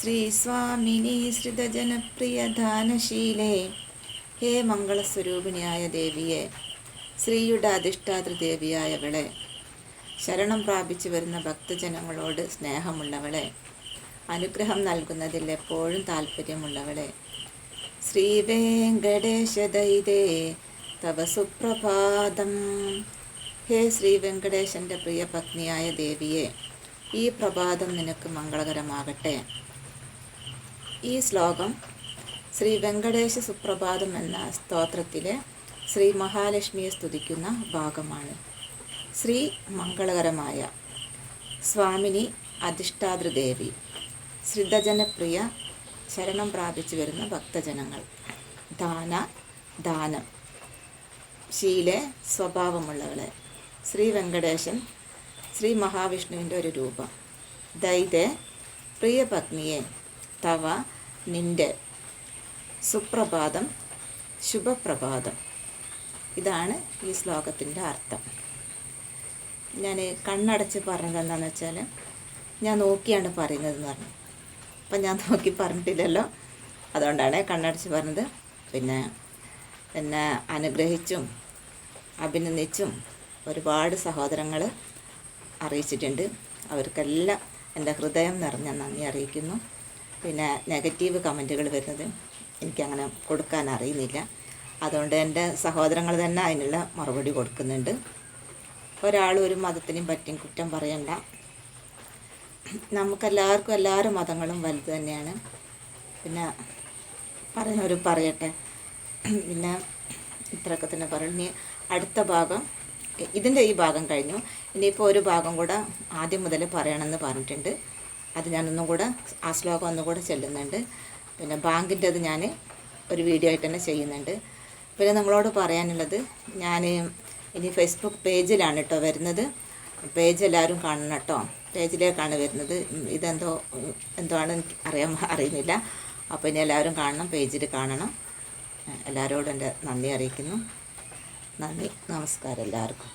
ശ്രീ സ്വാമിനി ശ്രിതജനപ്രിയ ദാനശീലേ, ഹേ മംഗളസ്വരൂപിണിയായ ദേവിയെ, ശ്രീയുടെ അധിഷ്ഠാതൃദേവിയായവളെ, ശരണം പ്രാപിച്ചു വരുന്ന ഭക്തജനങ്ങളോട് സ്നേഹമുള്ളവളെ, അനുഗ്രഹം നൽകുന്നതിൽ എപ്പോഴും താല്പര്യമുള്ളവളെ, ശ്രീവേങ്കടേശദൈതേ തവ സുപ്രഭാതം. ഹേ ശ്രീ വെങ്കടേശൻ്റെ പ്രിയ പത്നിയായ ദേവിയെ, ഈ പ്രഭാതം നിനക്ക് മംഗളകരമാകട്ടെ. ഈ ശ്ലോകം ശ്രീ വെങ്കടേശ സുപ്രഭാതം എന്ന സ്തോത്രത്തിലെ ശ്രീ മഹാലക്ഷ്മിയെ സ്തുതിക്കുന്ന ഭാഗമാണ്. ശ്രീ മംഗളകരമായ സ്വാമിനി അധിഷ്ഠാതൃദേവി, ശ്രിതജനപ്രിയ, ശരണം പ്രാപിച്ചു വരുന്ന ഭക്തജനങ്ങൾ, ദാനം, ശീലെ, സ്വഭാവമുള്ളവളെ, ശ്രീ വെങ്കടേശൻ ശ്രീ മഹാവിഷ്ണുവിൻ്റെ ഒരു രൂപം, ദൈതേ, പ്രിയ പത്നിയെ, തവ, നിൻ്റെ, സുപ്രഭാതം, ശുഭപ്രഭാതം. ഇതാണ് ഈ ശ്ലോകത്തിൻ്റെ അർത്ഥം. ഞാൻ കണ്ണടച്ച് പറഞ്ഞത് എന്താണെന്ന് വെച്ചാൽ, ഞാൻ നോക്കിയാണ് പറയുന്നതെന്ന് പറഞ്ഞു. അപ്പം ഞാൻ നോക്കി പറഞ്ഞിട്ടില്ലല്ലോ, അതുകൊണ്ടാണ് കണ്ണടച്ച് പറഞ്ഞത്. പിന്നെ എന്നെ അനുഗ്രഹിച്ചും അഭിനന്ദിച്ചും ഒരുപാട് സഹോദരങ്ങൾ അറിയിച്ചിട്ടുണ്ട്. അവർക്കെല്ലാം എൻ്റെ ഹൃദയം നിറഞ്ഞ നന്ദി അറിയിക്കുന്നു. പിന്നെ നെഗറ്റീവ് കമൻറ്റുകൾ വരുന്നത് എനിക്കങ്ങനെ കൊടുക്കാൻ അറിയുന്നില്ല. അതുകൊണ്ട് എൻ്റെ സഹോദരങ്ങൾ തന്നെ അതിനുള്ള മറുപടി കൊടുക്കുന്നുണ്ട്. ഒരാളും ഒരു മതത്തിനും പറ്റിയും കുറ്റം പറയണ്ട. നമുക്കെല്ലാവർക്കും എല്ലാവരും മതങ്ങളും വലുത് തന്നെയാണ്. പിന്നെ പറയുന്നവർ പറയട്ടെ. പിന്നെ ഇത്രയൊക്കെ തന്നെ പറയും. ഇനി അടുത്ത ഭാഗം, ഇതിൻ്റെ ഈ ഭാഗം കഴിഞ്ഞു. ഇനിയിപ്പോൾ ഒരു ഭാഗം കൂടെ ആദ്യം മുതൽ പറയണമെന്ന് പറഞ്ഞിട്ടുണ്ട്. അത് ഞാനൊന്നും കൂടെ ആ ശ്ലോകം ഒന്നും കൂടെ ചെല്ലുന്നുണ്ട്. പിന്നെ ബാങ്കിൻ്റെത് ഞാൻ ഒരു വീഡിയോ ആയിട്ട് തന്നെ ചെയ്യുന്നുണ്ട്. പിന്നെ നിങ്ങളോട് പറയാനുള്ളത്, ഞാൻ ഇനി ഫേസ്ബുക്ക് പേജിലാണ് കേട്ടോ വരുന്നത്. പേജ് എല്ലാവരും കാണണം കേട്ടോ. പേജിലേക്കാണ് വരുന്നത്. എന്തോ ആണ് അറിയുന്നില്ല. അപ്പോൾ ഇനി എല്ലാവരും കാണണം, പേജിൽ കാണണം. എല്ലാവരോടും എൻ്റെ നന്ദി അറിയിക്കുന്നു. നന്ദി, നമസ്കാരം എല്ലാവർക്കും.